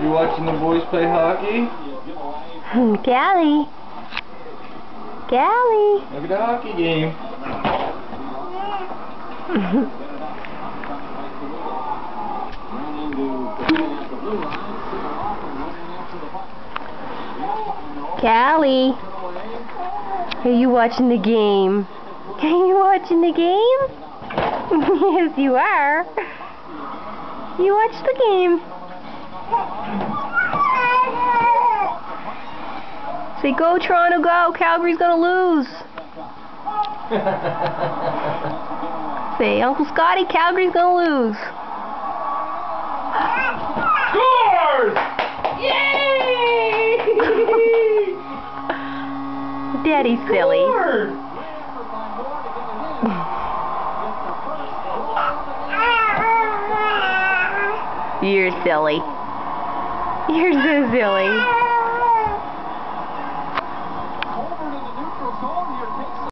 You watching the boys play hockey? Callie. Callie. Look at the hockey game. Callie. Are you watching the game? Are you watching the game? Yes, you are. You watch the game. Say, go Toronto, go. Calgary's gonna lose. Say, Uncle Scotty, Calgary's gonna lose. Scores! Yay! Daddy's silly. You're silly. You're so silly.